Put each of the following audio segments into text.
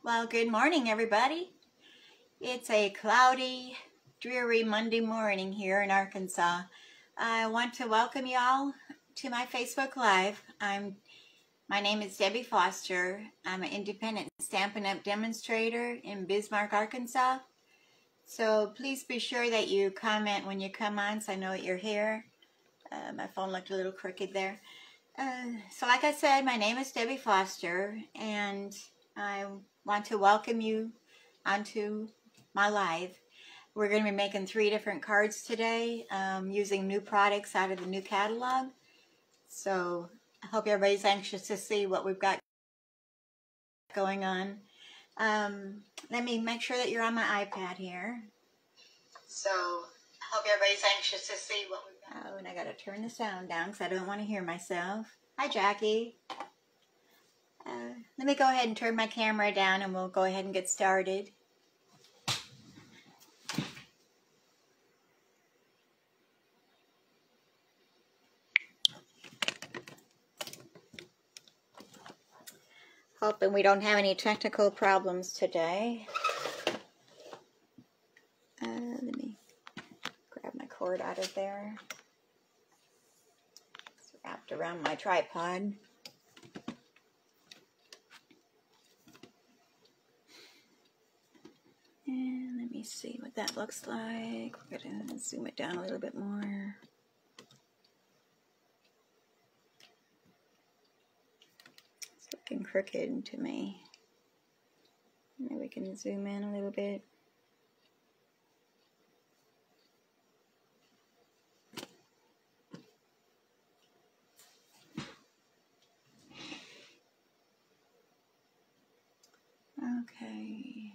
Well, good morning, everybody. It's a cloudy, dreary Monday morning here in Arkansas. I want to welcome you all to my Facebook Live. My name is Debbie Foster. I'm an independent Stampin' Up! Demonstrator in Bismarck, Arkansas. So please be sure that you comment when you come on so I know that you're here. My phone looked a little crooked there. So like I said, my name is Debbie Foster, and I want to welcome you onto my live. We're going to be making 3 different cards today using new products out of the new catalog. So I hope everybody's anxious to see what we've got going on. Let me make sure that you're on my iPad here. So I hope everybody's anxious to see what we've got. Oh, and I got to turn the sound down because I don't want to hear myself. Hi, Jackie. Let me go ahead and turn my camera down and we'll go ahead and get started. Hoping we don't have any technical problems today. Let me grab my cord out of there. It's wrapped around my tripod. And let me see what that looks like. We're going to zoom it down a little bit more. It's looking crooked to me. Maybe we can zoom in a little bit. Okay.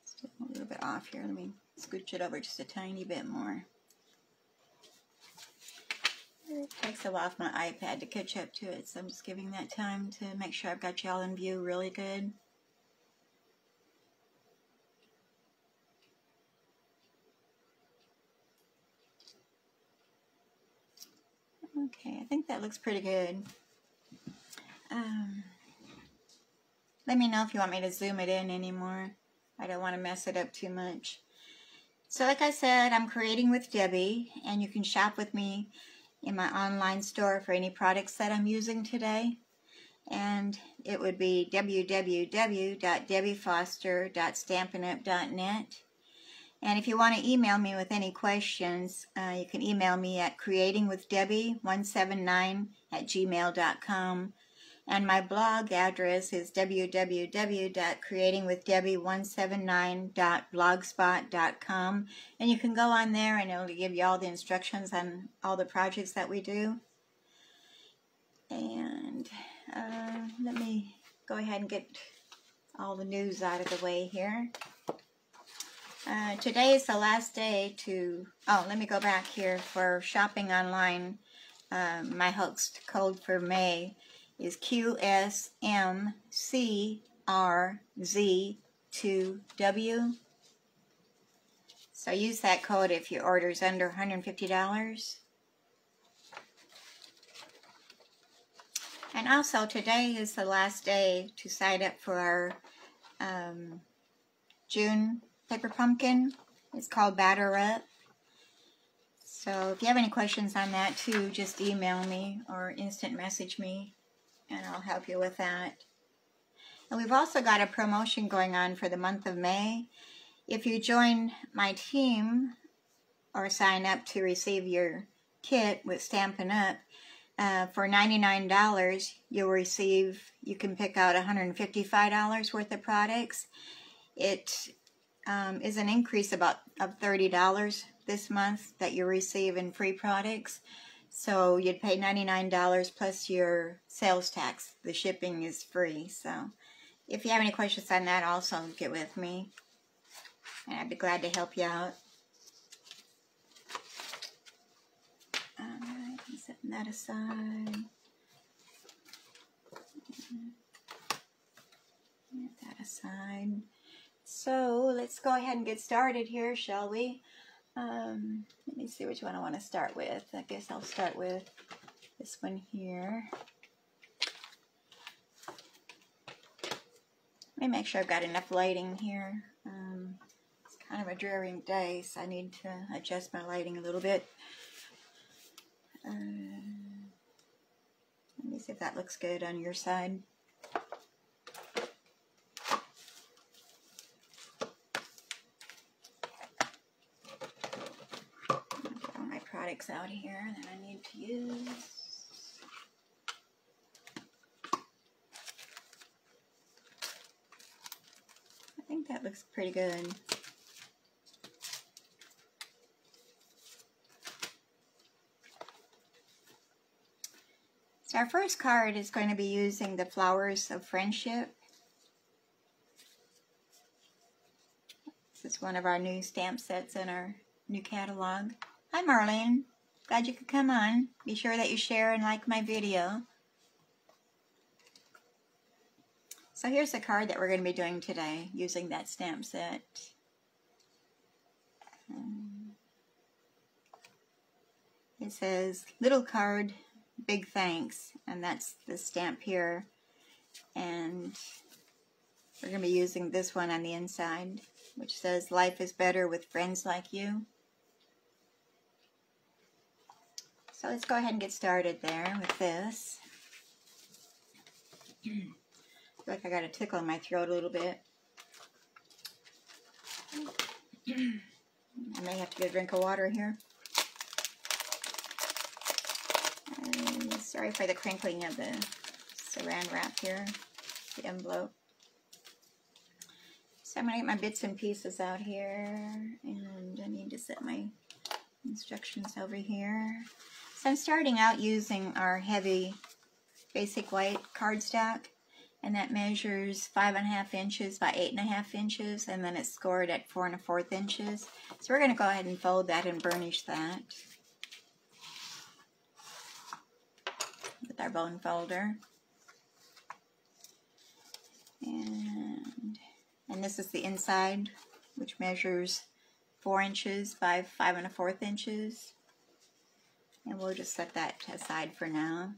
Still a little bit off here. Let me scooch it over just a tiny bit more. It takes a while for my iPad to catch up to it, so I'm just giving that time to make sure I've got y'all in view really good. Okay, I think that looks pretty good. Let me know if you want me to zoom it in anymore. I don't want to mess it up too much. So like I said, I'm creating with Debbie, and you can shop with me in my online store for any products that I'm using today. And it would be www.debbiefoster.stampinup.net. And if you want to email me with any questions, you can email me at creatingwithdebbie179@gmail.com. And my blog address is www.creatingwithdebbie179.blogspot.com. And you can go on there and it'll give you all the instructions on all the projects that we do. And let me go ahead and get all the news out of the way here. Today is the last day to, let me go back here for shopping online. My host code for May is QSMCRZ2W. So use that code if your order is under $150. And also today is the last day to sign up for our June paper pumpkin. It's called Batter Up. So if you have any questions on that too, just email me or instant message me and I'll help you with that. And we've also got a promotion going on for the month of May. If you join my team or sign up to receive your kit with Stampin' Up, for $99 you can pick out $155 worth of products. It is an increase of $30 this month that you receive in free products. So you'd pay $99 plus your sales tax. The shipping is free. So if you have any questions on that, also get with me. And I'd be glad to help you out. Alright, I'm setting that aside. Get that aside. So let's go ahead and get started here, shall we? Let me see which one I want to start with. I guess I'll start with this one here. Let me make sure I've got enough lighting here. It's kind of a dreary day, so I need to adjust my lighting a little bit. Let me see if that looks good on your side. Get all my products out here that I need to use. I think that looks pretty good. So our first card is going to be using the Flowers of Friendship. This is one of our new stamp sets in our new catalog. Hi Marlene, glad you could come on. Be sure that you share and like my video. So here's the card that we're going to be doing today using that stamp set. It says, little card, big thanks, and that's the stamp here. And we're going to be using this one on the inside, which says, life is better with friends like you. So let's go ahead and get started there with this. I feel like I got a tickle in my throat a little bit. I may have to get a drink of water here. Sorry for the crinkling of the saran wrap here, the envelope. So I'm going to get my bits and pieces out here, and I need to set my instructions over here. So I'm starting out using our heavy basic white cardstock, and that measures 5.5 inches by 8.5 inches, and then it's scored at 4 1/4 inches. So we're going to go ahead and fold that and burnish that with our bone folder. And this is the inside, which measures 4 inches by 5 1/4 inches. And we'll just set that aside for now.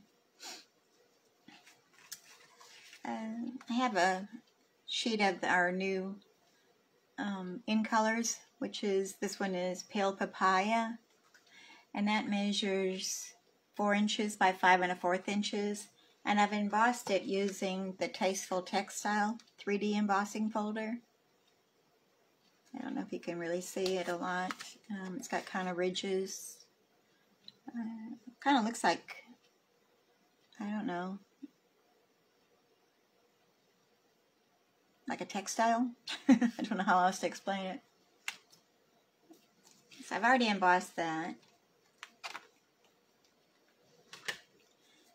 I have a sheet of our new in colors, which is, this one is Pale Papaya, and that measures 4 inches by 5 1/4 inches. And I've embossed it using the Tasteful Textile 3D embossing folder. I don't know if you can really see it a lot. It's got kind of ridges. Kind of looks like, I don't know, like a textile. I don't know how else to explain it. So I've already embossed that.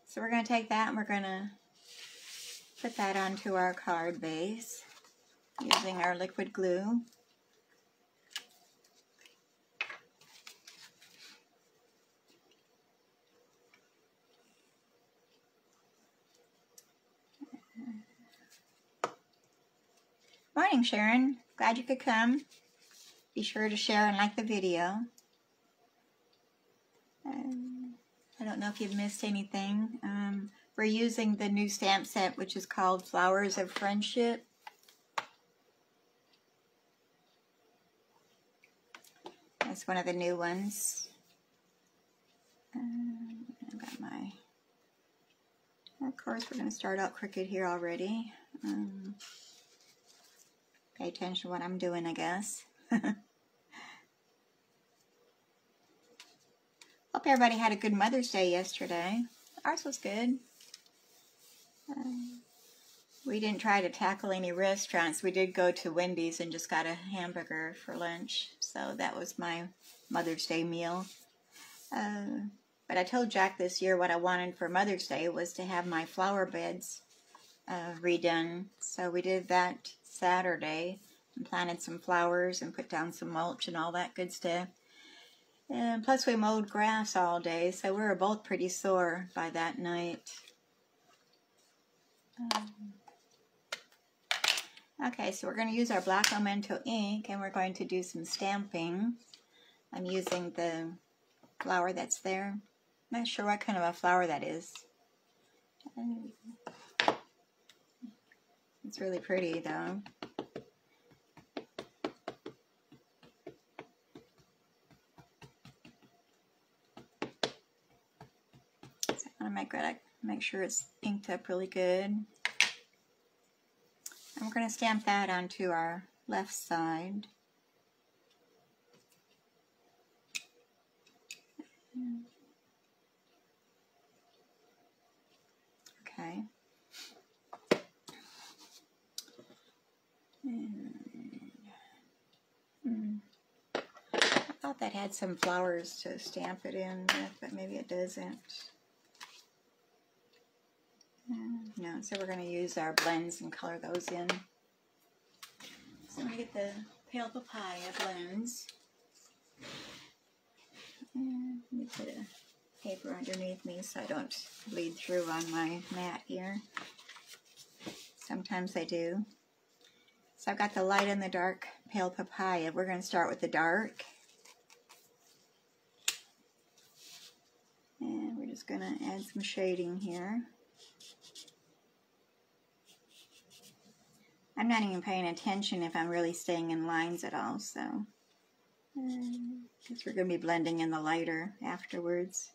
So we're going to take that and we're going to put that onto our card base using our liquid glue. Morning, Sharon. Glad you could come. Be sure to share and like the video. I don't know if you've missed anything. We're using the new stamp set, which is called Flowers of Friendship. That's one of the new ones. I've got my... Of course, we're going to start out crooked here already. Pay attention to what I'm doing, I guess. Hope everybody had a good Mother's Day yesterday. Ours was good. We didn't try to tackle any restaurants. We did go to Wendy's and just got a hamburger for lunch. So that was my Mother's Day meal. But I told Jack this year what I wanted for Mother's Day was to have my flower beds redone. So we did that Saturday and planted some flowers and put down some mulch and all that good stuff. And plus we mowed grass all day, so we were both pretty sore by that night. Okay, so we're going to use our black Memento ink and we're going to do some stamping. I'm using the flower that's there. I'm not sure what kind of a flower that is. It's really pretty though. So I want to make sure it's inked up really good. And we're going to stamp that onto our left side. Okay. I thought that had some flowers to stamp it in with, but maybe it doesn't. No, so we're going to use our blends and color those in. So I'm going to get the pale papaya blends. And let me put a paper underneath me so I don't bleed through on my mat here. Sometimes I do. So I've got the light and the dark pale papaya. We're going to start with the dark. And we're just going to add some shading here. I'm not even paying attention if I'm really staying in lines at all, so because we're going to be blending in the lighter afterwards.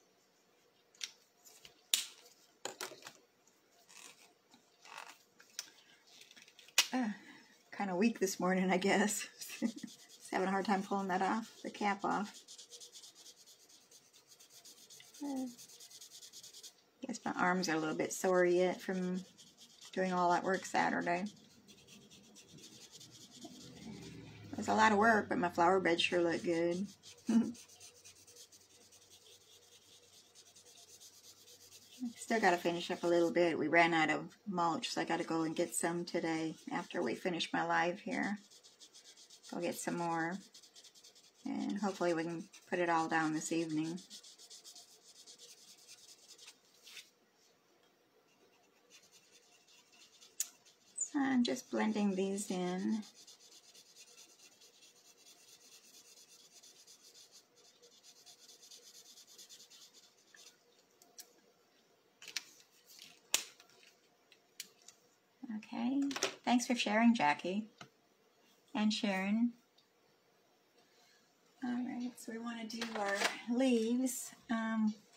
Kind of weak this morning, I guess. Just having a hard time pulling that off, the cap off. Guess my arms are a little bit sore yet from doing all that work Saturday. It was a lot of work, but my flower bed sure looked good. Still got to finish up a little bit. We ran out of mulch, so I got to go and get some today after we finish my live here. Go get some more, and hopefully we can put it all down this evening. So I'm just blending these in. Okay, thanks for sharing, Jackie and Sharon. Alright, so we want to do our leaves.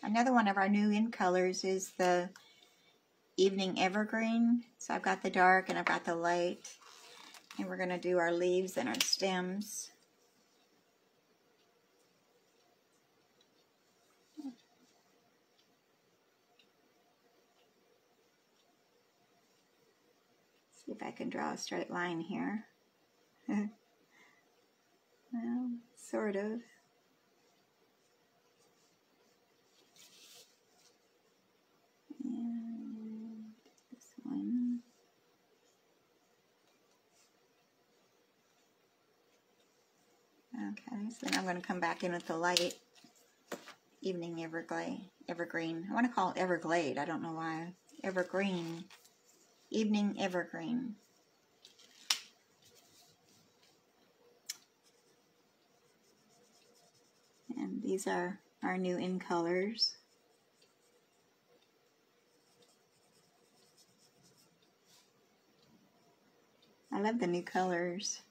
Another one of our new in colors is the Evening Evergreen. So I've got the dark and I've got the light. And we're going to do our leaves and our stems. See if I can draw a straight line here. Well, sort of. And this one. Okay, so then I'm going to come back in with the light. Evening Evergreen. I want to call it Everglade. I don't know why. Evergreen. Evening Evergreen. And these are our new in colors. I love the new colors.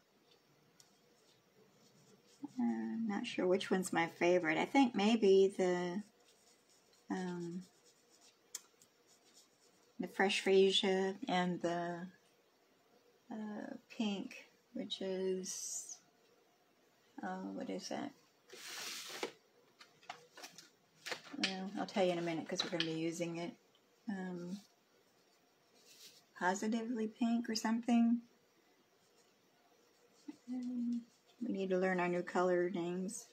Not sure which one's my favorite. I think maybe the fresh freesia and the pink, which is, what is that? Well, I'll tell you in a minute because we're going to be using it. Positively pink or something. We need to learn our new color names.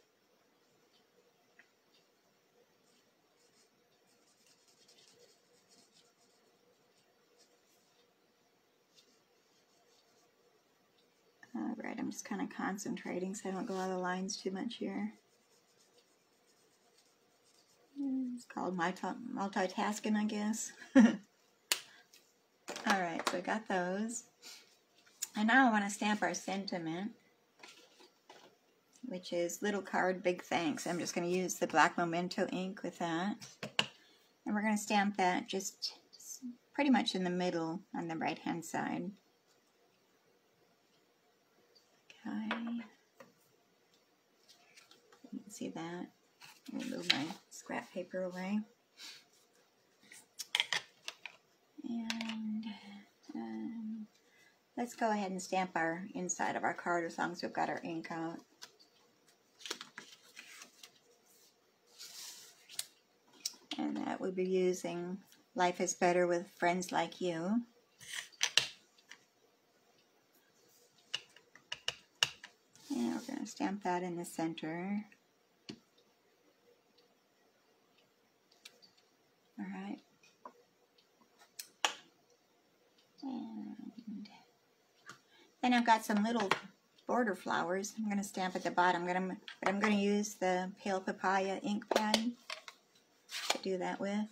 Alright, I'm just kind of concentrating so I don't go out of the lines too much here. It's called multitasking, I guess. Alright, so I got those. And now I want to stamp our sentiment, which is little card, big thanks. I'm just going to use the black Memento ink with that. And we're going to stamp that just pretty much in the middle on the right hand side. Okay. You can see that. Let me move my scrap paper away. And let's go ahead and stamp our inside of our card as long as we've got our ink out. And that we'll be using Life is Better with Friends Like You. And we're going to stamp that in the center. All right. And then I've got some little border flowers. I'm going to stamp at the bottom. I'm going to use the Pale Papaya ink pen to do that with.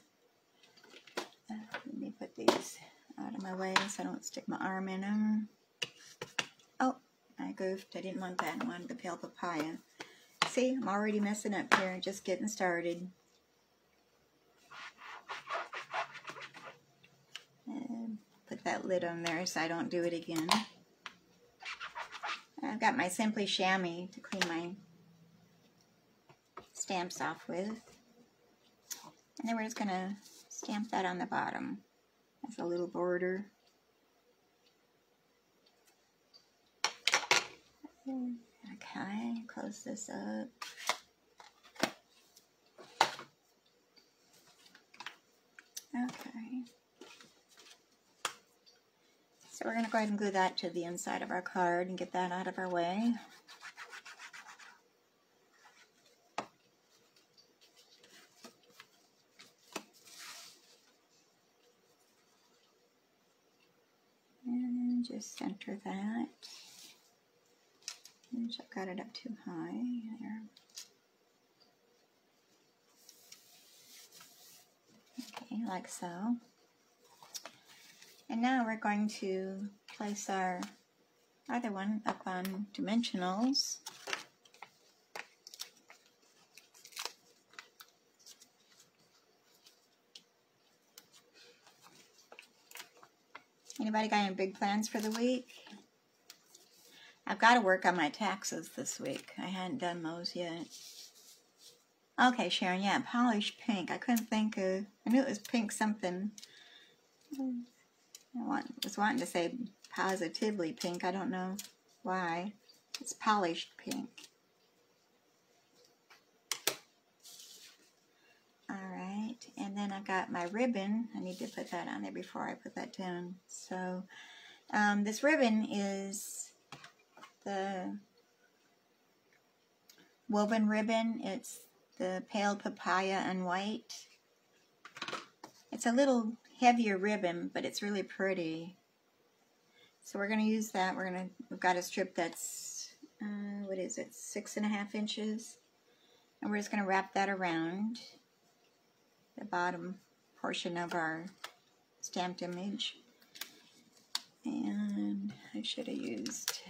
Let me put these out of my way so I don't stick my arm in them. Oh, I goofed. I didn't want that. I wanted the Pale Papaya. See, I'm already messing up here. Just getting started. And put that lid on there so I don't do it again. I've got my Simply Chamois to clean my stamps off with. And then we're just going to stamp that on the bottom as a little border. Okay, close this up. Okay. So we're going to go ahead and glue that to the inside of our card and get that out of our way. And just center that. And I've got it up too high there. Okay, like so. And now we're going to place our other one up on dimensionals. Anybody got any big plans for the week? I've got to work on my taxes this week. I hadn't done those yet. Okay, Sharon, yeah, polished pink. I couldn't think of, I knew it was pink something. I was wanting to say positively pink. I don't know why. It's polished pink. Alright, and then I've got my ribbon. I need to put that on there before I put that down. So, this ribbon is the woven ribbon. It's the Pale Papaya and White. It's a little heavier ribbon, but it's really pretty. So we're going to use that. We've got a strip that's, what is it, 6.5 inches. And we're just going to wrap that around the bottom portion of our stamped image. And I should have used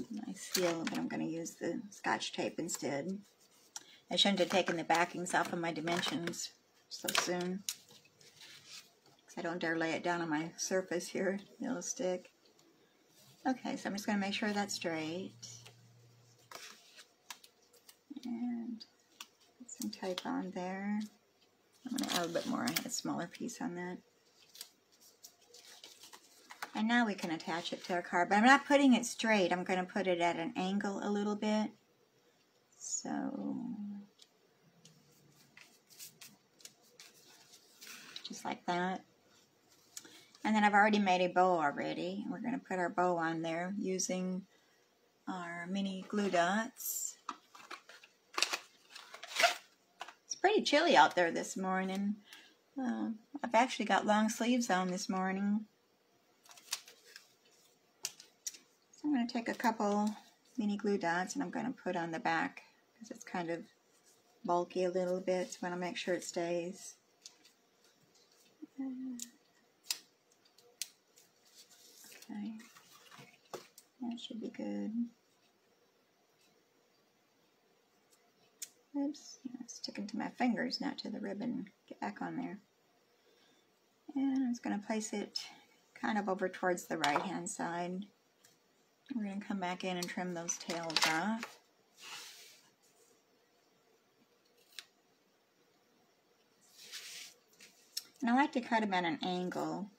my seal, but I'm going to use the Scotch tape instead. I shouldn't have taken the backings off of my dimensions so soon, because I don't dare lay it down on my surface here. It'll stick. Okay, so I'm just going to make sure that's straight. And put some tape on there. I'm going to add a bit more. I had a smaller piece on that. And now we can attach it to our card. But I'm not putting it straight. I'm going to put it at an angle a little bit. So, just like that. And then I've already made a bow already. We're going to put our bow on there using our mini glue dots. It's pretty chilly out there this morning. I've actually got long sleeves on this morning. So I'm going to take a couple mini glue dots and I'm going to put on the back because it's kind of bulky a little bit, so I want to make sure it stays. Okay, that should be good. Oops, it's sticking to my fingers, not to the ribbon. Get back on there. And I'm just going to place it kind of over towards the right hand side. We're going to come back in and trim those tails off. And I like to cut them at an angle.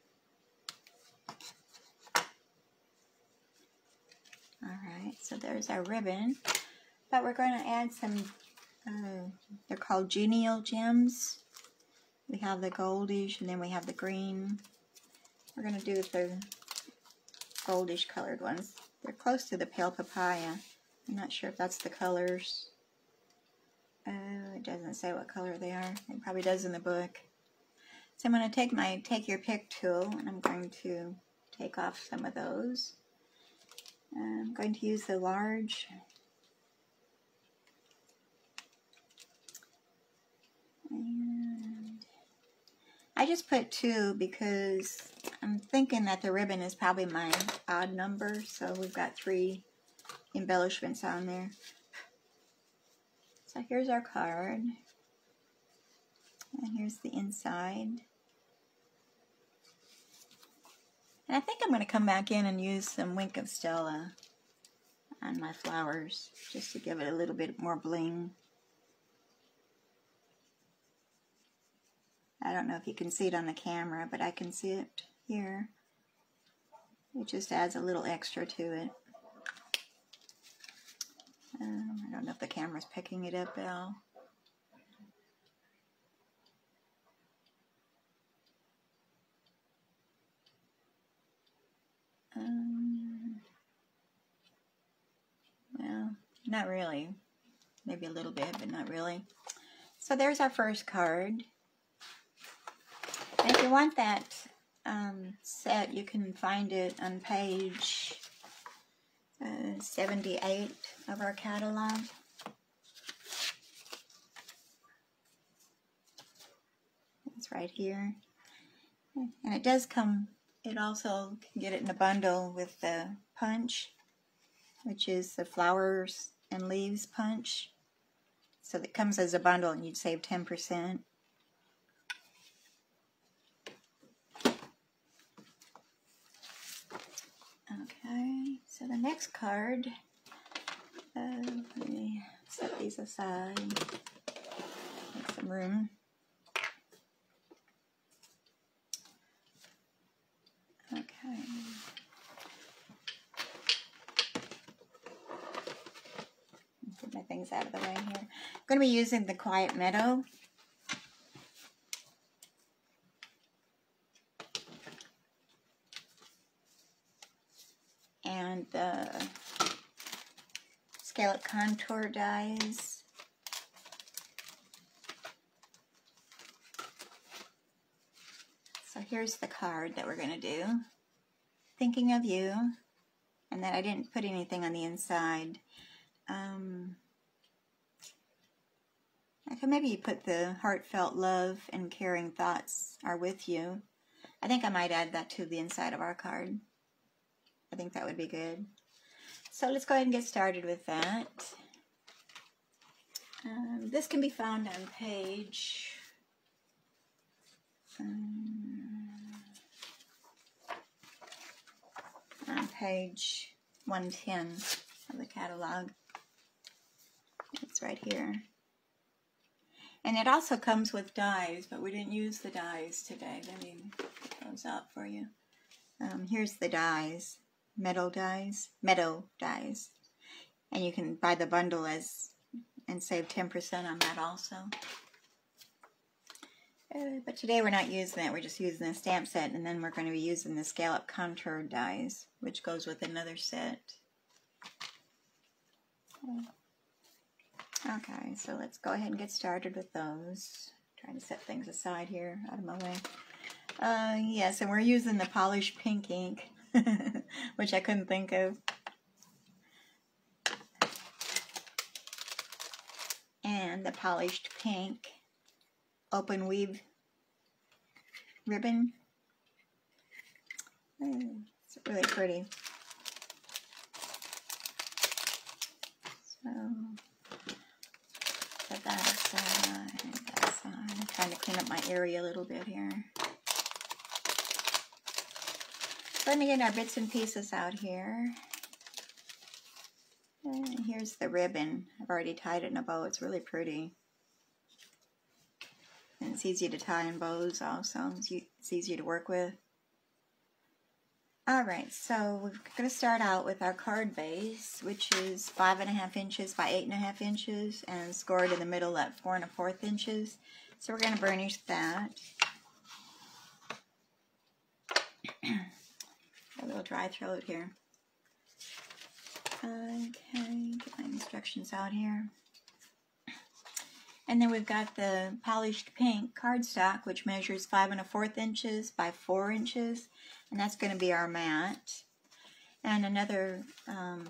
Alright, so there's our ribbon. But we're going to add some, they're called genial gems. We have the goldish and then we have the green. We're going to do the goldish colored ones. They're close to the pale papaya. I'm not sure if that's the colors. It doesn't say what color they are. It probably does in the book. So I'm going to take my take your pick tool and I'm going to take off some of those. I'm going to use the large. And I just put 2 because I'm thinking that the ribbon is probably my odd number, so we've got 3 embellishments on there. So here's our card, and here's the inside. And I think I'm going to come back in and use some Wink of Stella on my flowers, just to give it a little bit more bling. I don't know if you can see it on the camera, but I can see it here. It just adds a little extra to it. I don't know if the camera's picking it up at all. Well, not really. Maybe a little bit, but not really. So there's our first card. And if you want that set, you can find it on page 78 of our catalog. It's right here. And it does come, it also can get it in a bundle with the punch, which is the flowers and leaves punch. So it comes as a bundle and you'd save 10%. Okay, so the next card, let me set these aside, make some room. Okay. Get my things out of the way here. I'm going to be using the Quiet Meadow. And the Scallop Contour dies. So here's the card that we're going to do. Thinking of you. And then I didn't put anything on the inside. I could maybe put the heartfelt love and caring thoughts are with you. I think I might add that to the inside of our card. I think that would be good. So let's go ahead and get started with that. This can be found on page 110 of the catalog. It's right here. And it also comes with dies, but we didn't use the dies today. Let me get those out for you. Here's the dies. Meadow dies, and you can buy the bundle and save 10% on that also. But today we're not using that, we're just using the stamp set, and then we're going to be using the Scallop Contour dies, which goes with another set. Okay, so let's go ahead and get started with those. Trying to set things aside here, out of my way. Yes, and we're using the polished pink ink. Which I couldn't think of. And the polished pink open weave ribbon. It's really pretty. So put that aside, that aside. I'm trying to clean up my area a little bit here. Let me get our bits and pieces out here. And here's the ribbon. I've already tied it in a bow. It's really pretty. And it's easy to tie in bows also. It's easy to work with. Alright, so we're going to start out with our card base, which is 5.5 inches by 8.5 inches and scored in the middle at 4 1/4 inches. So we're going to burnish that. A little dry throat here. Okay, get my instructions out here. And then we've got the polished pink cardstock, which measures 5 1/4 inches by 4 inches. And that's going to be our mat. And another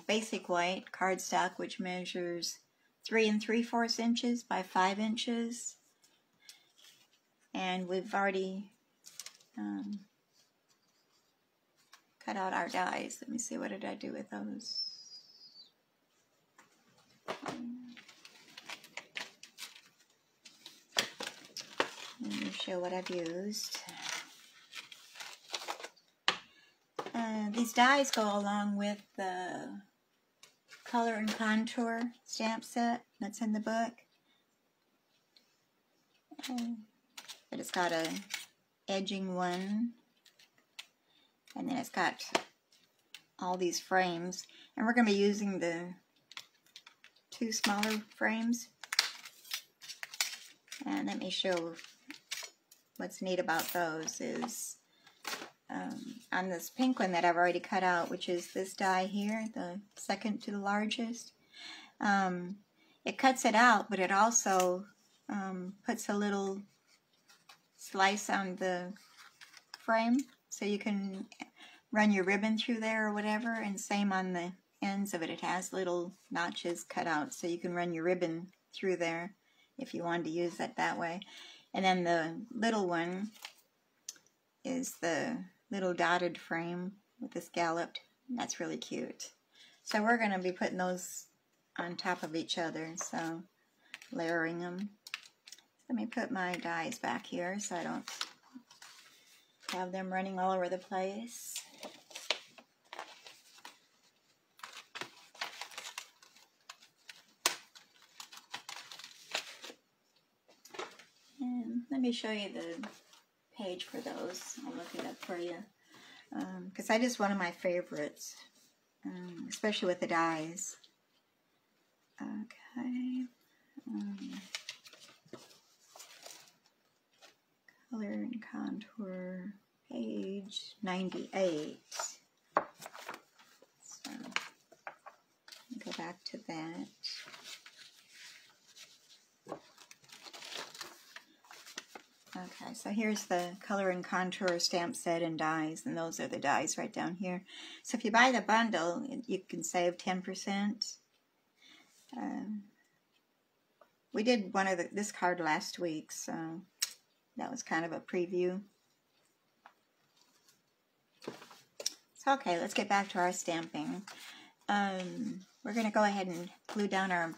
basic white cardstock, which measures 3 3/4 inches by 5 inches. And we've already cut out our dies. Let me see, what did I do with those? Let me show what I've used. These dies go along with the Color and Contour stamp set that's in the book. But it's got a edging one, and then it's got all these frames. And we're going to be using the 2 smaller frames. And let me show what's neat about those is on this pink one that I've already cut out, which is this die here, the second to the largest. It cuts it out, but it also puts a little slice on the frame, so you can run your ribbon through there or whatever, and same on the ends of it. It has little notches cut out, so you can run your ribbon through there if you wanted to use it that way. And then the little one is the little dotted frame with the scalloped. That's really cute. So we're going to be putting those on top of each other, so layering them. Let me put my dies back here so I don't have them running all over the place. And let me show you the page for those. I'll look it up for you. Because that is one of my favorites, especially with the dies. Okay. Color and Contour, page 98. So, go back to that. Okay, so here's the Color and Contour stamp set and dies, and those are the dies right down here. So if you buy the bundle, you can save 10%. We did one of this card last week, so that was kind of a preview. So okay, let's get back to our stamping. We're going to go ahead and glue down our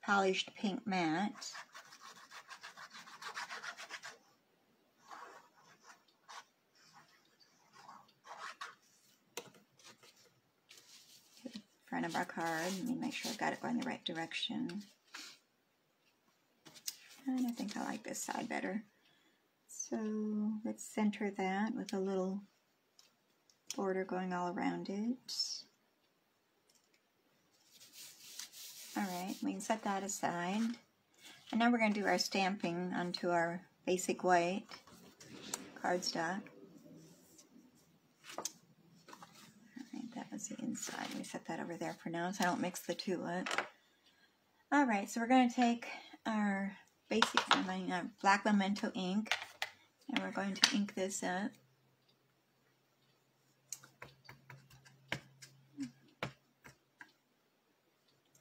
polished pink mat. Front of our card. Let me make sure I've got it going the right direction. And I think I like this side better. So let's center that with a little border going all around it. Alright, we can set that aside. And now we're going to do our stamping onto our basic white cardstock. That was the inside. Let me set that over there for now so I don't mix the two up. Alright, so we're going to take our basic black memento ink, and we're going to ink this up.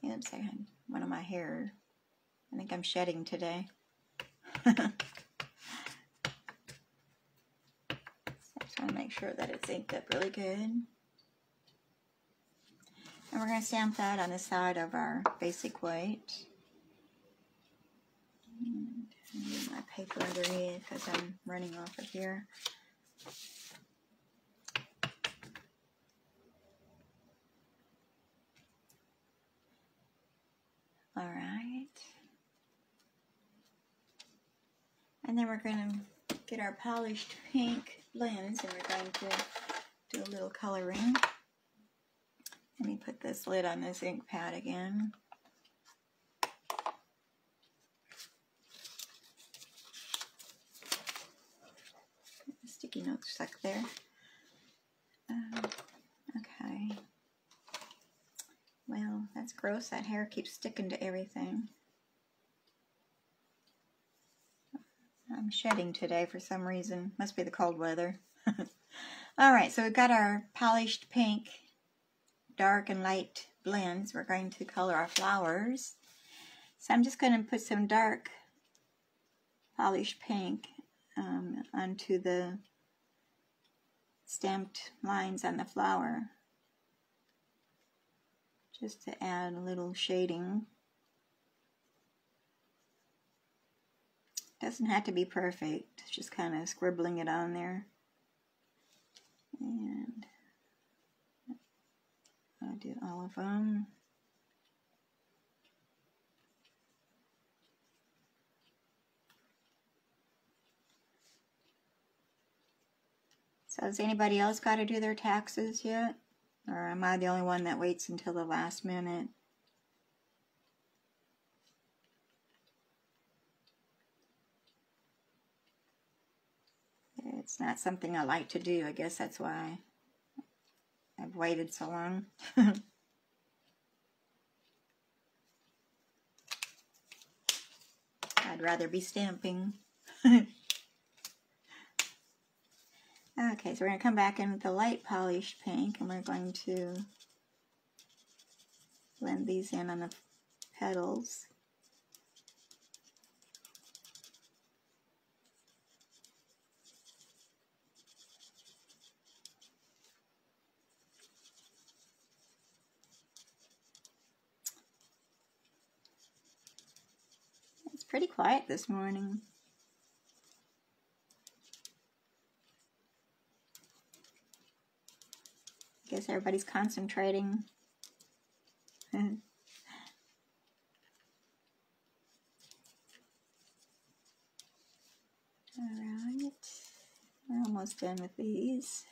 Oops, I had one of my hair. I think I'm shedding today. So I just want to make sure that it's inked up really good. And we're going to stamp that on the side of our basic white. And I need my paper underneath because I'm running off of here. All right. And then we're going to get our polished pink blends, and we're going to do a little coloring. Let me put this lid on this ink pad again. Sticky notes stuck there. Okay. Well, that's gross. That hair keeps sticking to everything. I'm shedding today for some reason. Must be the cold weather. Alright, so we've got our polished pink, dark and light blends. We're going to color our flowers. So I'm just going to put some dark polished pink onto the stamped lines on the flower, just to add a little shading. Doesn't have to be perfect, it's just kind of scribbling it on there. And I'll do all of them. So has anybody else got to do their taxes yet? Or am I the only one that waits until the last minute? It's not something I like to do. I guess that's why I've waited so long. I'd rather be stamping. Okay, so we're going to come back in with the light polished pink, and we're going to blend these in on the petals. It's pretty quiet this morning. I guess everybody's concentrating. Alright, we're almost done with these.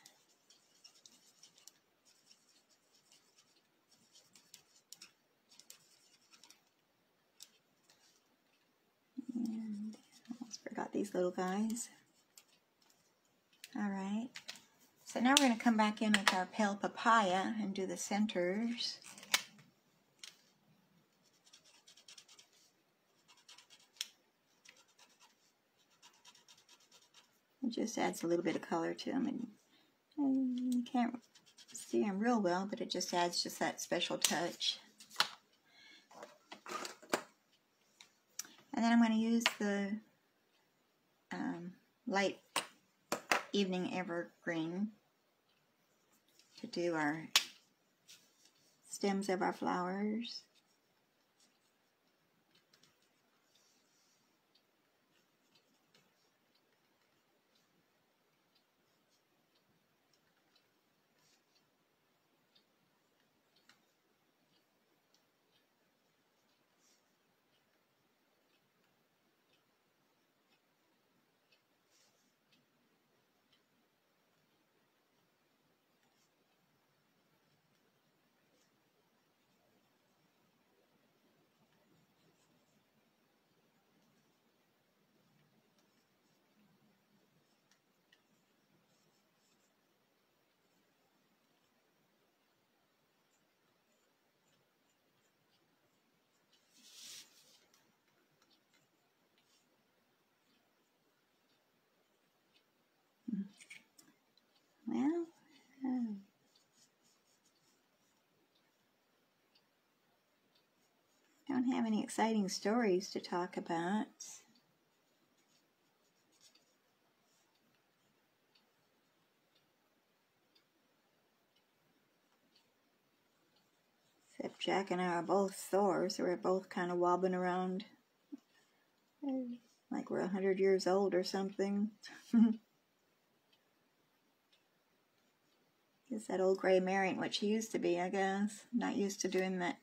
And almost forgot these little guys. Alright. So now we're going to come back in with our pale papaya and do the centers. It just adds a little bit of color to them, and you can't see them real well, but it just adds just that special touch. And then I'm going to use the light evening evergreen to do our stems of our flowers. Well, don't have any exciting stories to talk about. Except Jack and I are both sore, so we're both kind of wobbling around like we're 100 years old or something. Guess that old gray mare ain't what she used to be, I guess. Not used to doing that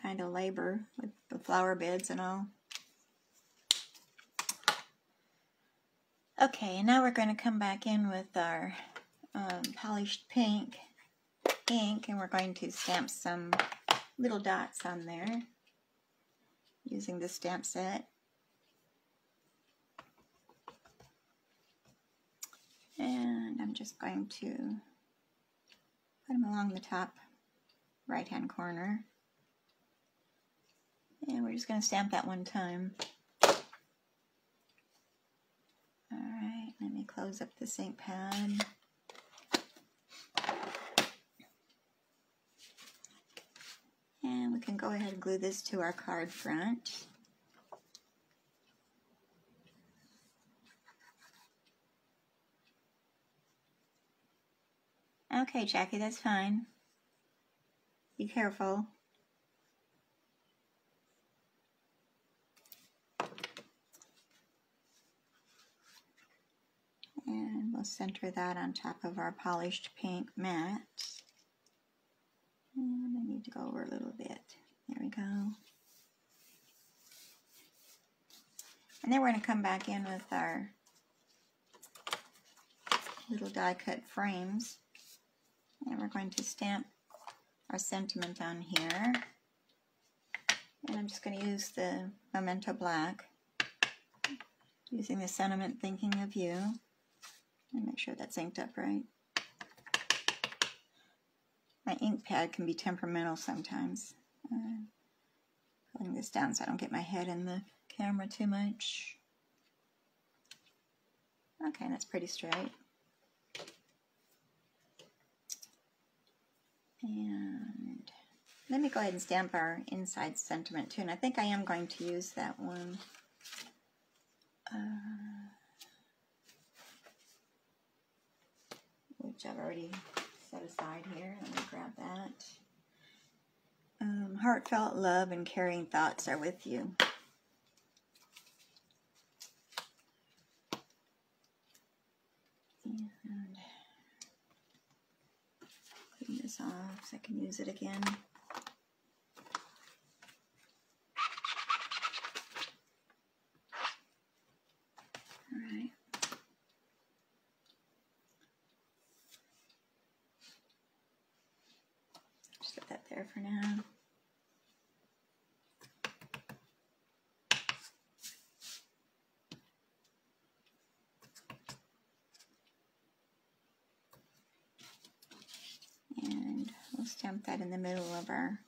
kind of labor with the flower beds and all. Okay, now we're going to come back in with our polished pink ink, and we're going to stamp some little dots on there using the stamp set. And I'm just going to put them along the top right hand corner. And we're just going to stamp that one time. Alright, let me close up this ink pad. And we can go ahead and glue this to our card front. Okay, Jackie, that's fine. Be careful. And we'll center that on top of our polished pink mat. And I need to go over a little bit. There we go. And then we're going to come back in with our little die cut frames. And we're going to stamp our sentiment on here. And I'm just going to use the Memento Black, using the sentiment thinking of you. And make sure that's inked up right. My ink pad can be temperamental sometimes. Pulling this down so I don't get my head in the camera too much. Okay, that's pretty straight. And let me go ahead and stamp our inside sentiment too. And I think I am going to use that one. Which I've already set aside here. Let me grab that. Heartfelt love and caring thoughts are with you. And clean this off so I can use it again. Alright. Just put that there for now. And we'll stamp that in the middle of our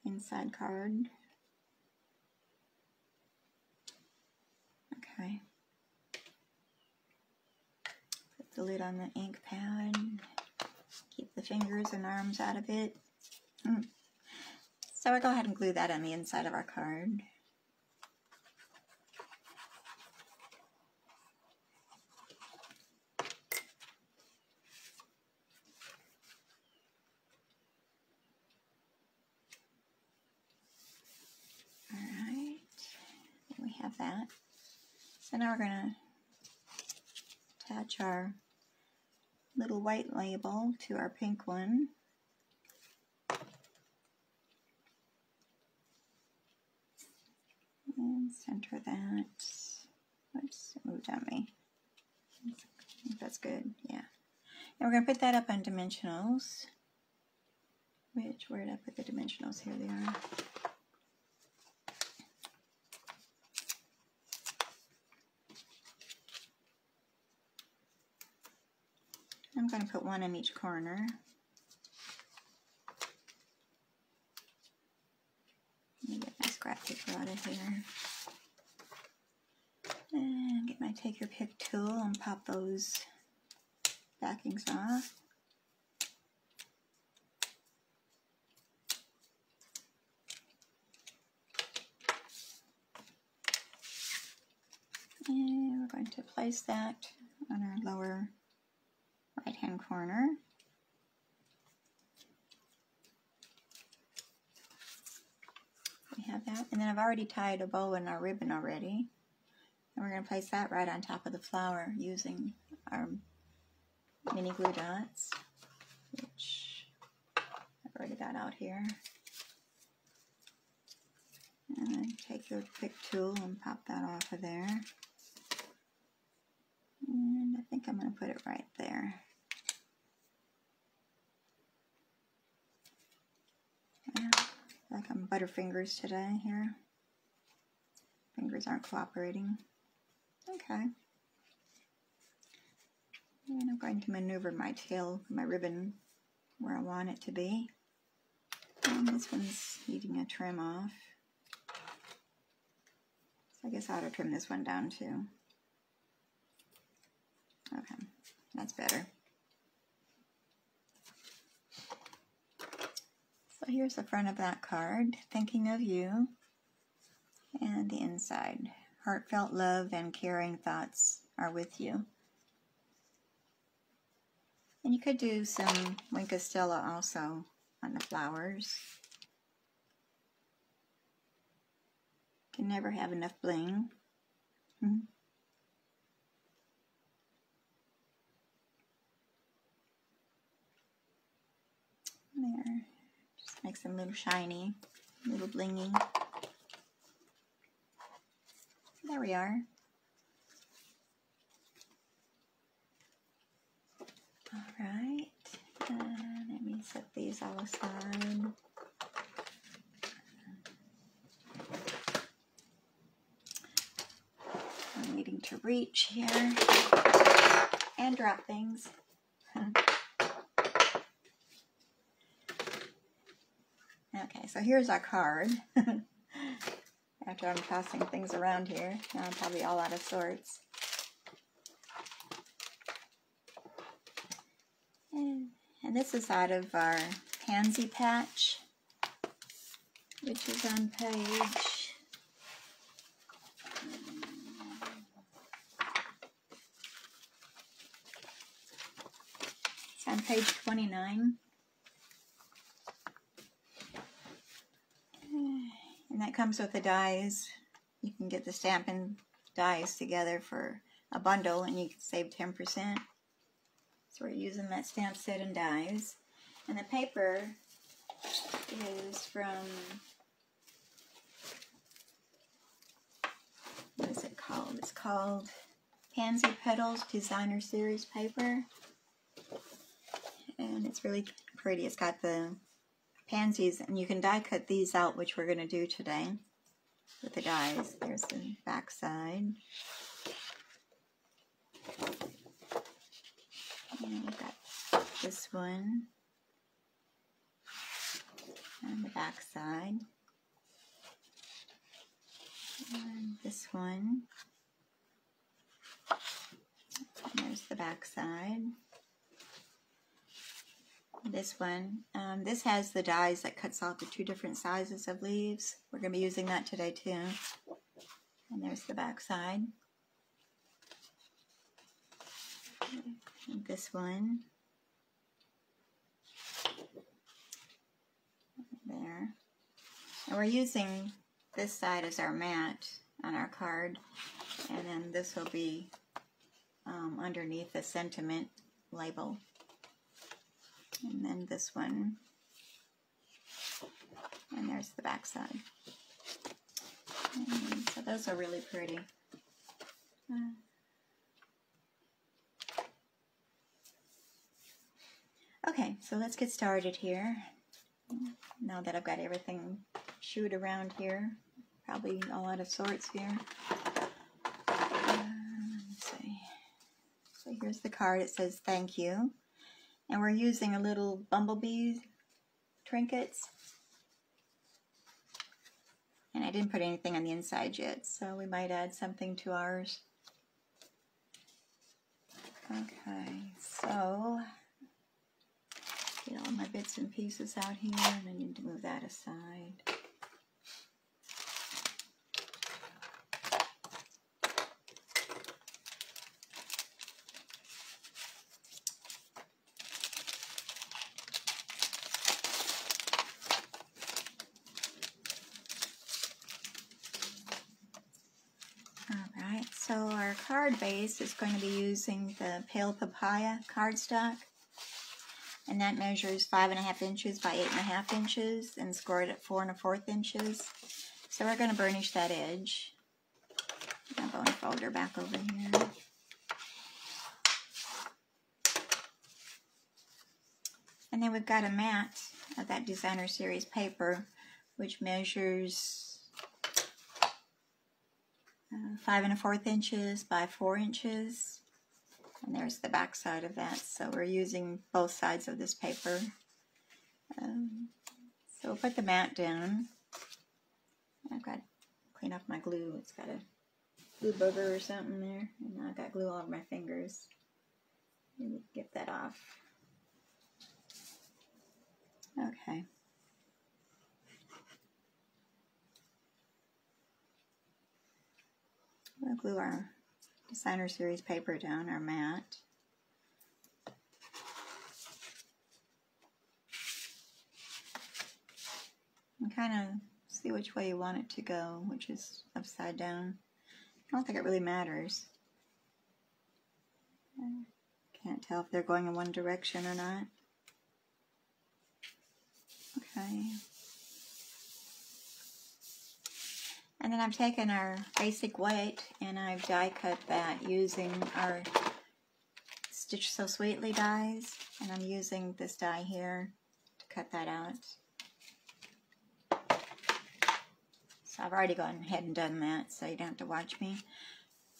inside card. Okay. Put the lid on the ink pad. Keep the fingers and arms out of it. So I'll go ahead and glue that on the inside of our card. Alright, we have that. So now we're going to attach our little white label to our pink one. And center that. Oops, it moved on me. I think that's good, yeah. And we're going to put that up on dimensionals. Where did I put the dimensionals? Here they are. I'm going to put one in each corner. Let me get my scrap paper out of here. And get my Take Your Pick tool and pop those backings off. And we're going to place that on our lower right hand corner. We have that, and then I've already tied a bow in our ribbon already, and we're going to place that right on top of the flower using our mini glue dots, which I've already got out here. And then take your pick tool and pop that off of there. And I think I'm going to put it right there. Yeah, like I'm butterfingers today here. Fingers aren't cooperating. Okay. And I'm going to maneuver my tail, my ribbon, where I want it to be. And this one's needing a trim off. So I guess I ought to trim this one down too. Okay, that's better. So here's the front of that card, thinking of you. And the inside, heartfelt love and caring thoughts are with you. And you could do some Wink Stella also on the flowers. Can never have enough bling. There, just makes them a little shiny, a little blingy. There we are. All right, let me set these all aside. I'm needing to reach here and drop things. Okay, so here's our card. After I'm tossing things around here, now I'm probably all out of sorts. And this is out of our pansy patch, which is on page 29. And that comes with the dies. You can get the stamping dies together for a bundle and you can save 10%. So we're using that stamp set and dies. And the paper is from, what is it called? It's called Pansy Petals Designer Series paper. And it's really pretty. It's got the pansies, and you can die cut these out, which we're going to do today with the dies. There's the back side. And we've got this one on the back side. And this one. And there's the back side. This one, this has the dies that cuts off the 2 different sizes of leaves. We're going to be using that today too. And there's the back side. And this one. There. And we're using this side as our mat on our card. And then this will be underneath the sentiment label. And then this one, and there's the back side. And so those are really pretty. Okay, so let's get started here. Now that I've got everything shoot around here, probably all out of sorts here. Let's see. So here's the card. It says thank you. And we're using a little bumblebee trinkets. And I didn't put anything on the inside yet, so we might add something to ours. Okay, so get all my bits and pieces out here, and I need to move that aside. So our card base is going to be using the Pale Papaya cardstock, and that measures 5.5 inches by 8.5 inches and scored at 4 1/4 inches. So we're going to burnish that edge. My bone folder back over here. And then we've got a mat of that Designer Series paper, which measures 5 1/4 inches by 4 inches. And there's the back side of that. So we're using both sides of this paper. So we'll put the mat down. I've got to clean off my glue. It's got a glue booger or something there. And I've got glue all over my fingers. Let me get that off. Okay. We'll glue our Designer Series paper down, our mat. And kind of see which way you want it to go, which is upside down. I don't think it really matters. Can't tell if they're going in one direction or not. Okay. And then I've taken our basic white and I've die cut that using our Stitch So Sweetly dies. And I'm using this die here to cut that out. So I've already gone ahead and done that, so you don't have to watch me.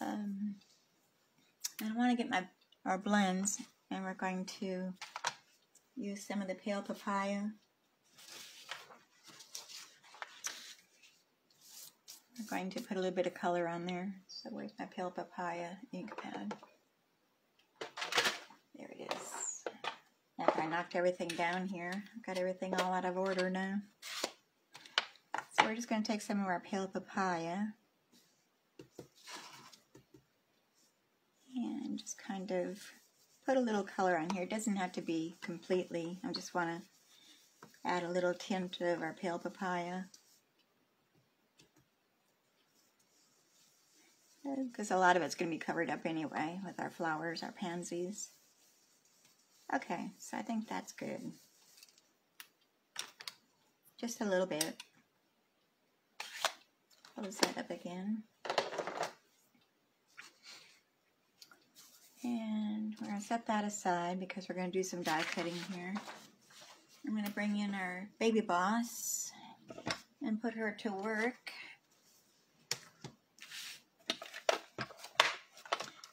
And I want to get our blends, and we're going to use some of the pale papaya. We're going to put a little bit of color on there. So where's my pale papaya ink pad? There it is. After I knocked everything down here, I've got everything all out of order now. So we're just going to take some of our pale papaya and just kind of put a little color on here. It doesn't have to be completely. I just want to add a little tint of our pale papaya. Because a lot of it's going to be covered up anyway with our flowers, our pansies. Okay, so I think that's good. Just a little bit. Close that up again. And we're going to set that aside because we're going to do some die cutting here. I'm going to bring in our baby boss and put her to work.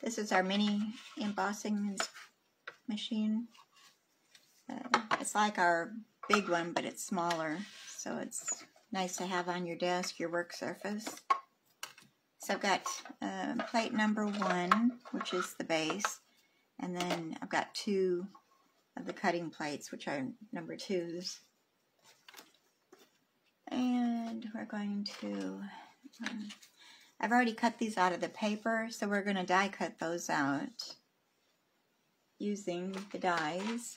This is our mini embossing machine. It's like our big one, but it's smaller, so it's nice to have on your desk, your work surface. So I've got plate number 1, which is the base, and then I've got 2 of the cutting plates, which are number 2s. And we're going to, I've already cut these out of the paper, so we're going to die cut those out using the dies.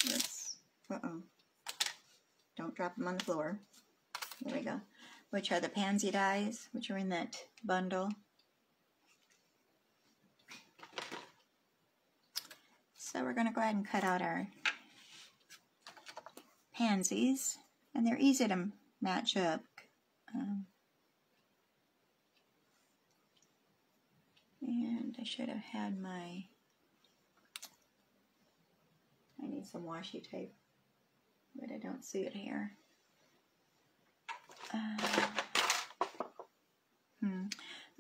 Oops. Don't drop them on the floor. There we go. Which are the pansy dies, which are in that bundle. So we're going to go ahead and cut out our pansies, and they're easy to match up. And I should have had my, I need some washi tape, but I don't see it here.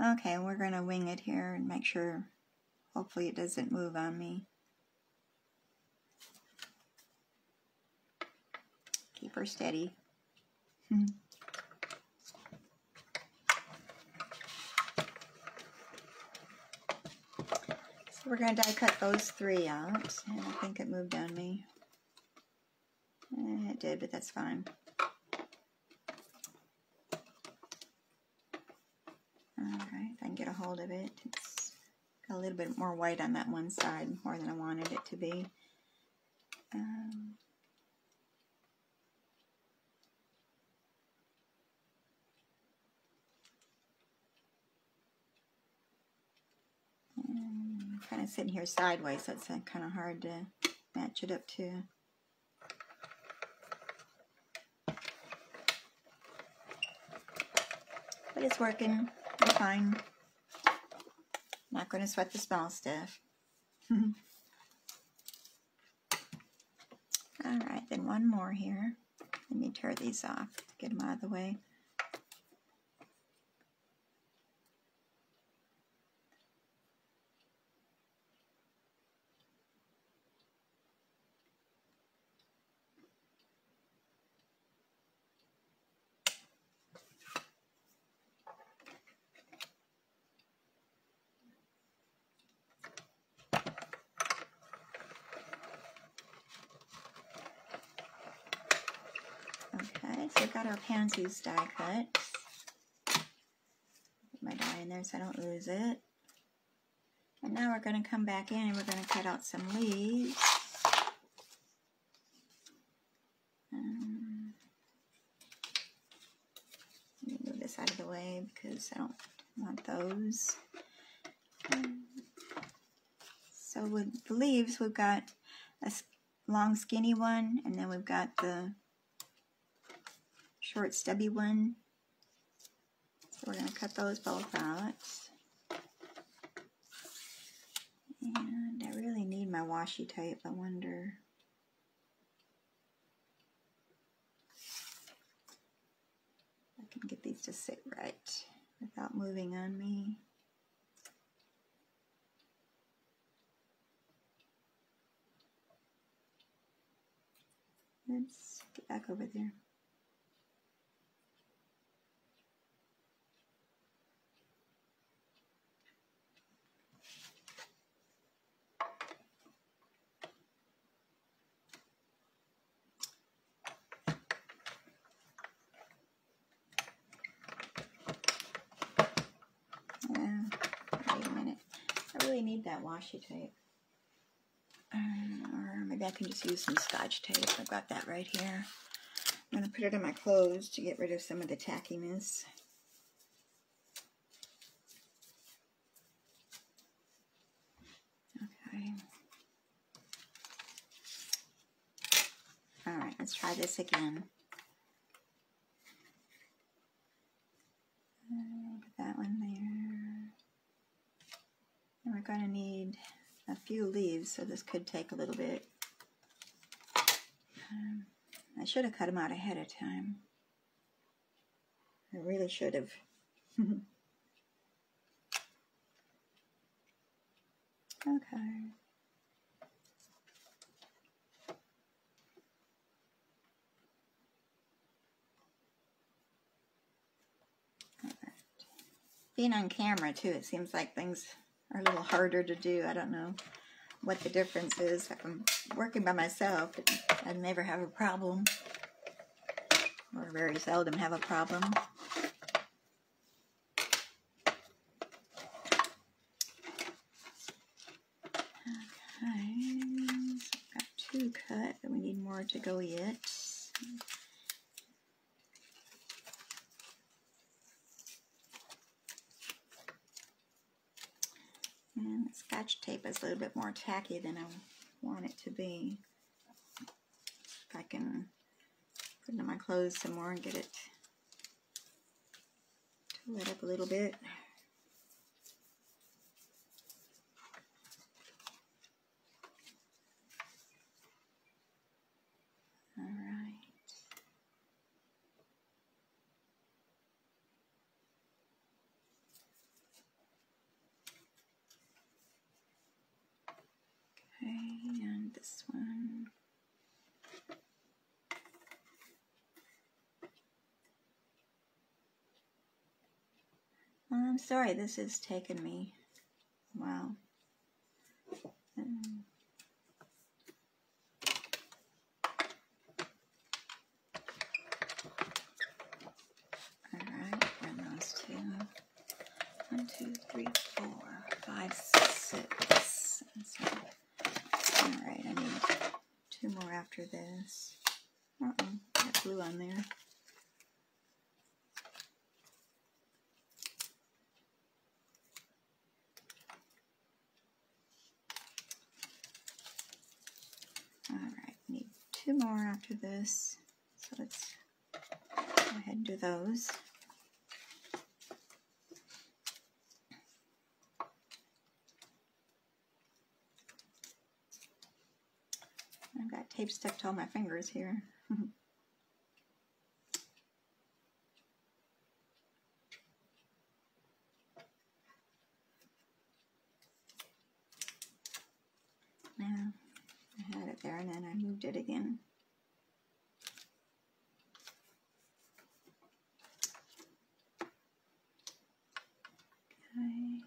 Okay, we're going to wing it here and make sure, hopefully it doesn't move on me. Keep her steady. So we're going to die cut those 3 out, and I think it moved on me. It did, but that's fine. Alright, if I can get a hold of it. It's got a little bit more white on that one side, more than I wanted it to be. Kind of sitting here sideways, so it's kind of hard to match it up to. But it's working. We're fine. Not going to sweat the small stuff. Alright, then one more here. Let me tear these off to get them out of the way. Okay, so we've got our pansies die cut. Put my die in there so I don't lose it. And now we're going to come back in and we're going to cut out some leaves. Let me move this out of the way because I don't want those. So with the leaves, we've got a long skinny one, and then we've got the short stubby one. So we're going to cut those both out. And I really need my washi tape. I wonder. If I can get these to sit right without moving on me. Let's get back over there. Wait a minute. I really need that washi tape. Or maybe I can just use some Scotch tape. I've got that right here. I'm going to put it on my clothes to get rid of some of the tackiness. Okay. Alright, let's try this again. Put that one there. And we're going to need a few leaves, so this could take a little bit. I should have cut them out ahead of time. I really should have. Okay. Being on camera too, it seems like things are a little harder to do. I don't know what the difference is. If I'm working by myself, I never have a problem, or very seldom have a problem. Okay, so I've got two cut, but we need more to go yet. And the Scotch tape is a little bit more tacky than I want it to be. If I can put it on my clothes some more and get it to wet up a little bit. All right. Okay, and this one. I'm sorry, this is taking me a while. Alright, and those two. 1, 2, 3, 4, 5, 6. Alright, I need 2 more after this. Got glue on there. Alright, need 2 more after this. So let's go ahead and do those. I've got tape stuck to all my fingers here. Now, I had it there and then I moved it again. Okay.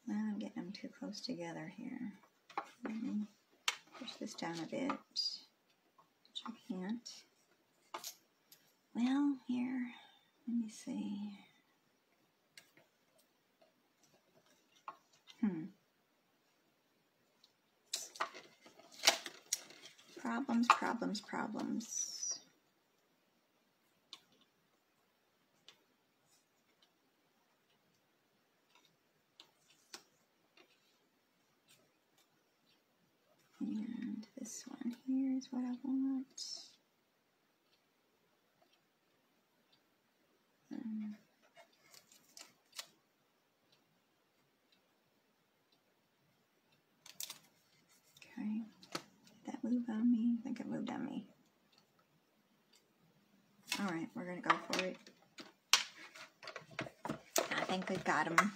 Now I'm getting them too close together here. Push this down a bit, which I can't. Well, here, let me see. Problems. And this one here is what I want. Okay, did that move on me? I think it moved on me. All right, we're gonna go for it. I think we've got them.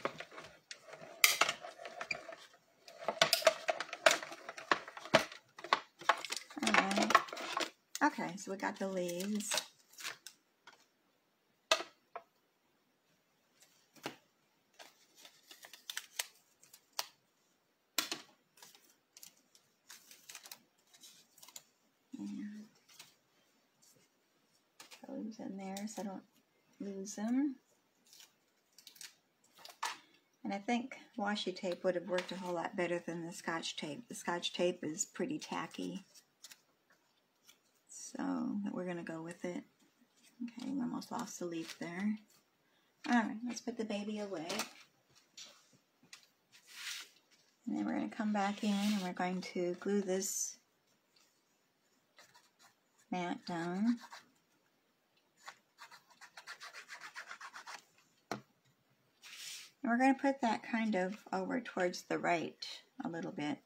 All right. Okay, so we got the leaves. Those in there so I don't lose them. And I think washi tape would have worked a whole lot better than the Scotch tape. The Scotch tape is pretty tacky. So we're going to go with it. Okay, we almost lost the leaf there. Alright, let's put the baby away. And then we're going to come back in and we're going to glue this mat down. And we're going to put that kind of over towards the right a little bit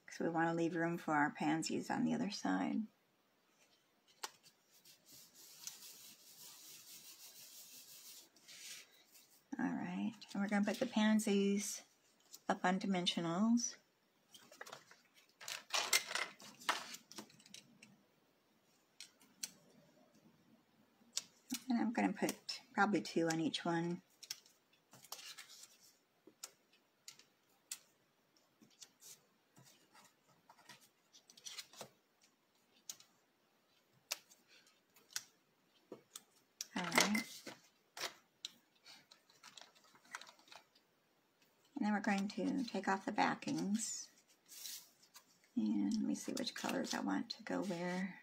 because we want to leave room for our pansies on the other side. Alright, and we're going to put the pansies up on dimensionals. And I'm going to put probably 2 on each one. And then we're going to take off the backings. And let me see which colors I want to go where.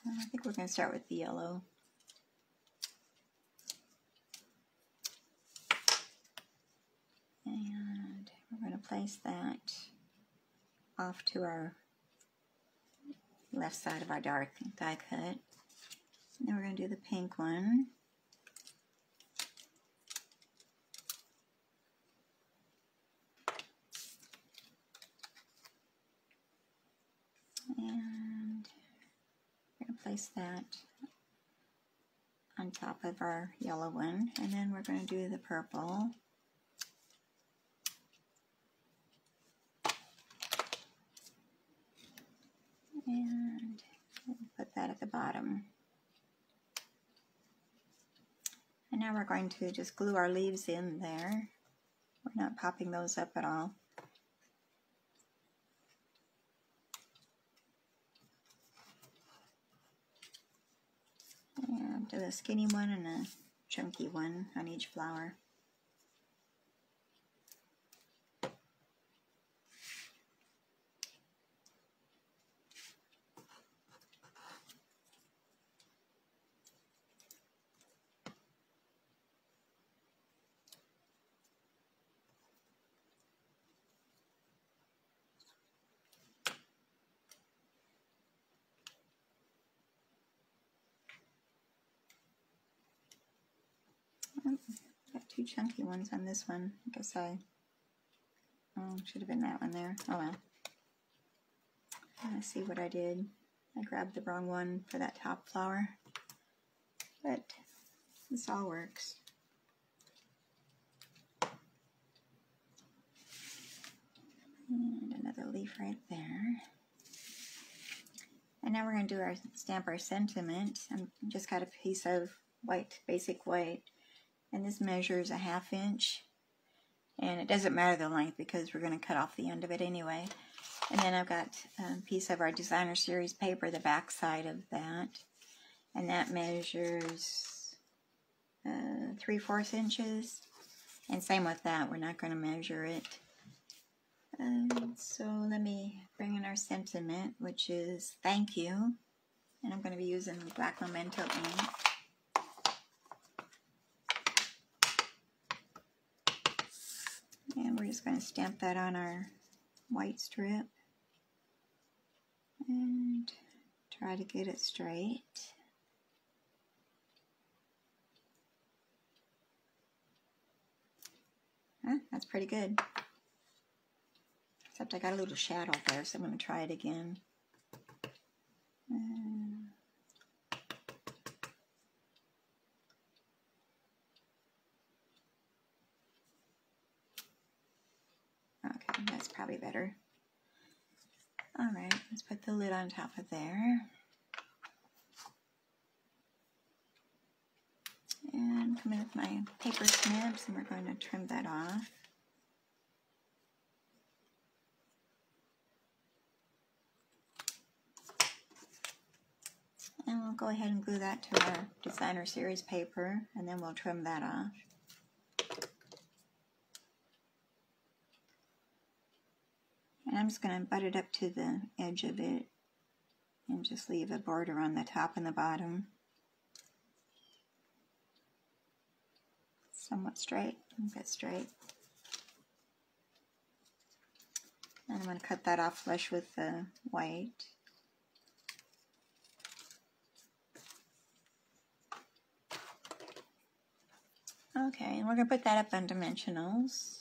I think we're going to start with the yellow. And we're going to place that off to our left side of our dark die cut. And then we're going to do the pink one. And we're going to place that on top of our yellow one. And then we're going to do the purple. And we'll put that at the bottom. And now we're going to just glue our leaves in there. We're not popping those up at all. And do a skinny one and a chunky one on each flower. Oh, got two chunky ones on this one. I guess should have been that one there. Oh well. Let's see what I did. I grabbed the wrong one for that top flower. But this all works. And another leaf right there. And now we're going to do stamp our sentiment. I just got a piece of white, basic white. And this measures a 1/2 inch. And it doesn't matter the length because we're going to cut off the end of it anyway. And then I've got a piece of our designer series paper, the back side of that. And that measures 3/4 inches. And same with that, we're not going to measure it. So let me bring in our sentiment, which is thank you. And I'm going to be using black memento ink. And we're just going to stamp that on our white strip. And try to get it straight. That's pretty good. Except I got a little shadow there, so I'm going to try it again. Okay, that's probably better. Alright, let's put the lid on top of there. And come in with my paper snips, and we're going to trim that off. And we'll go ahead and glue that to our designer series paper, and then we'll trim that off. And I'm just going to butt it up to the edge of it and just leave a border on the top and the bottom. Somewhat straight, a bit straight. And I'm going to cut that off flush with the white. Okay, and we're going to put that up on dimensionals.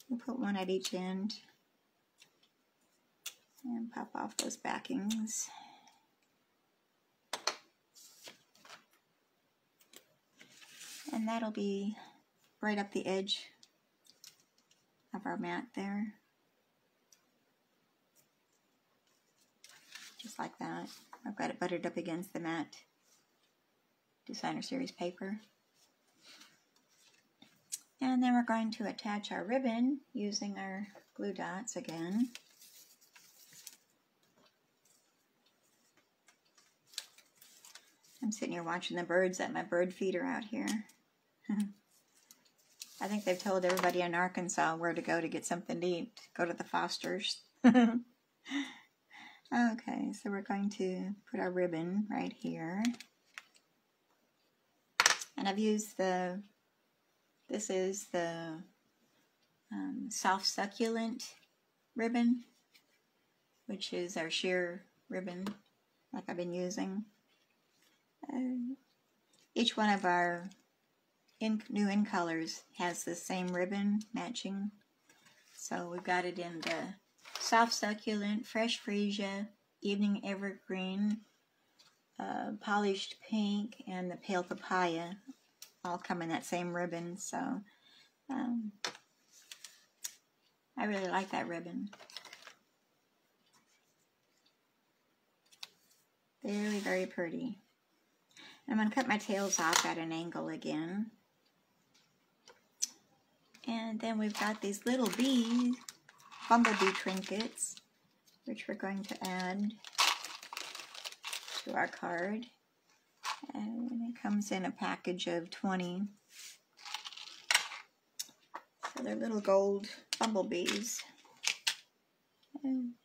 We'll put one at each end and pop off those backings. And that'll be right up the edge of our mat there. Just like that. I've got it buttered up against the matte designer series paper. And then we're going to attach our ribbon using our glue dots again. I'm sitting here watching the birds at my bird feeder out here. I think they've told everybody in Arkansas where to go to get something to eat. Go to the Fosters. Okay, so we're going to put our ribbon right here. And I've used this is the soft succulent ribbon, which is our sheer ribbon like I've been using. Each one of our new in colors has the same ribbon matching. So we've got it in the soft succulent, fresh freesia, evening evergreen, polished pink, and the pale papaya all come in that same ribbon. So I really like that ribbon. Very, very pretty. I'm going to cut my tails off at an angle again. And then we've got these little bumblebee trinkets, which we're going to add to our card. And it comes in a package of 20. So they're little gold bumblebees. I don't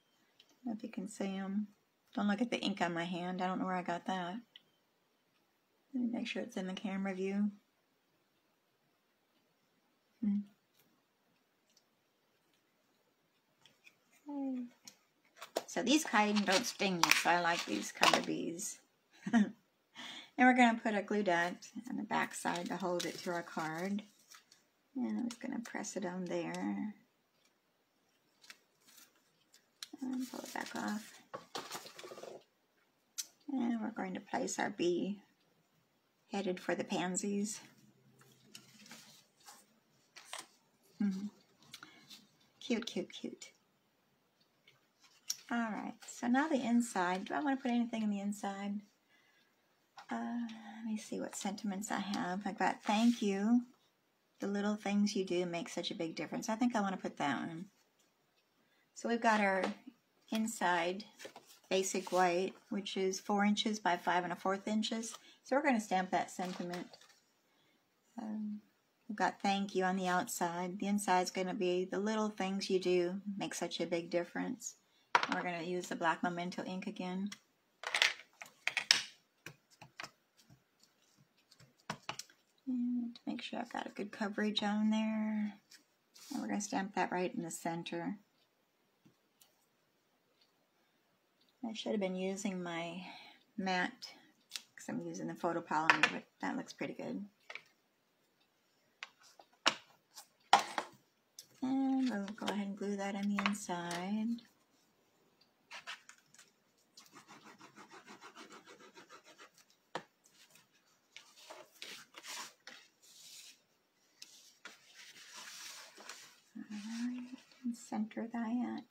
know if you can see them. Don't look at the ink on my hand. I don't know where I got that. Let me make sure it's in the camera view. So these kind don't sting you, so I like these kind of bees. And we're going to put a glue dot on the back side to hold it to our card. And I'm just going to press it on there. And pull it back off. And we're going to place our bee headed for the pansies. Cute, cute, cute. Alright, so now the inside. Do I want to put anything in the inside? Let me see what sentiments I have. I've got thank you. The little things you do make such a big difference. I think I want to put that one. So we've got our inside basic white, which is 4 inches by 5 1/4 inches. So we're going to stamp that sentiment. We've got thank you on the outside. The inside is going to be the little things you do make such a big difference. We're going to use the black Memento ink again. And to make sure I've got a good coverage on there. And we're going to stamp that right in the center. I should have been using my matte because I'm using the photopolymer, but that looks pretty good. And we'll go ahead and glue that on the inside. Alright, and center that.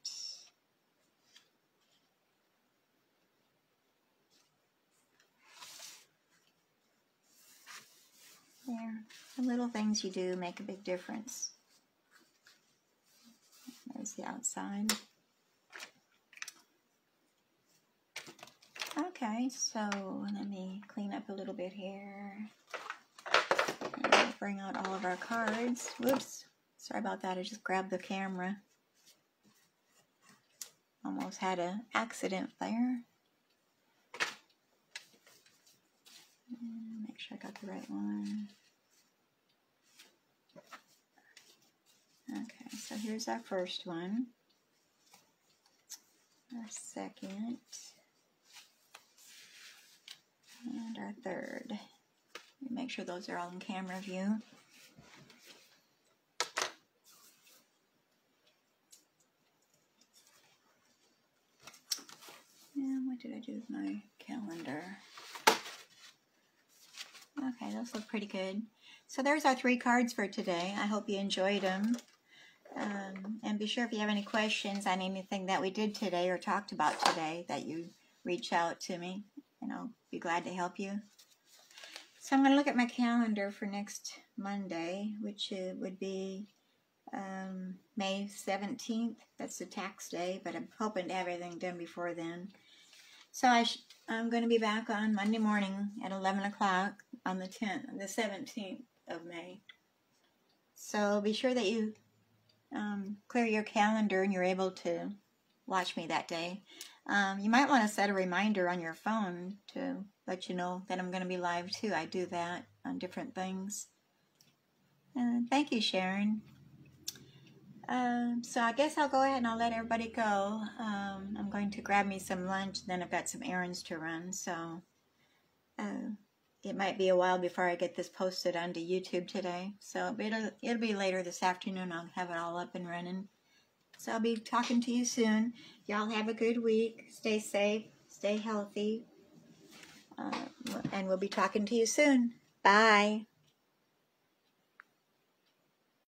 There. The little things you do make a big difference. There's the outside. Okay, so let me clean up a little bit here. And bring out all of our cards. Whoops, sorry about that, I just grabbed the camera. Almost had an accident there. Make sure I got the right one. Okay, so here's our first one. Our second. And our third. Make sure those are all in camera view. And what did I do with my calendar? Okay, those look pretty good. So there's our 3 cards for today. I hope you enjoyed them. And be sure if you have any questions on anything that we did today or talked about today that you reach out to me, and I'll be glad to help you. So I'm going to look at my calendar for next Monday, which would be May 17th. That's the tax day, but I'm hoping to have everything done before then. So I'm going to be back on Monday morning at 11 o'clock on the 17th of May. So be sure that you clear your calendar and you're able to watch me that day. You might want to set a reminder on your phone to let you know that I'm going to be live too. I do that on different things. Thank you, Sharon. So I guess I'll go ahead and I'll let everybody go. I'm going to grab me some lunch, then I've got some errands to run, so it might be a while before I get this posted onto YouTube today. So it'll be later this afternoon. I'll have it all up and running. So I'll be talking to you soon. Y'all have a good week. Stay safe. Stay healthy. And we'll be talking to you soon. Bye.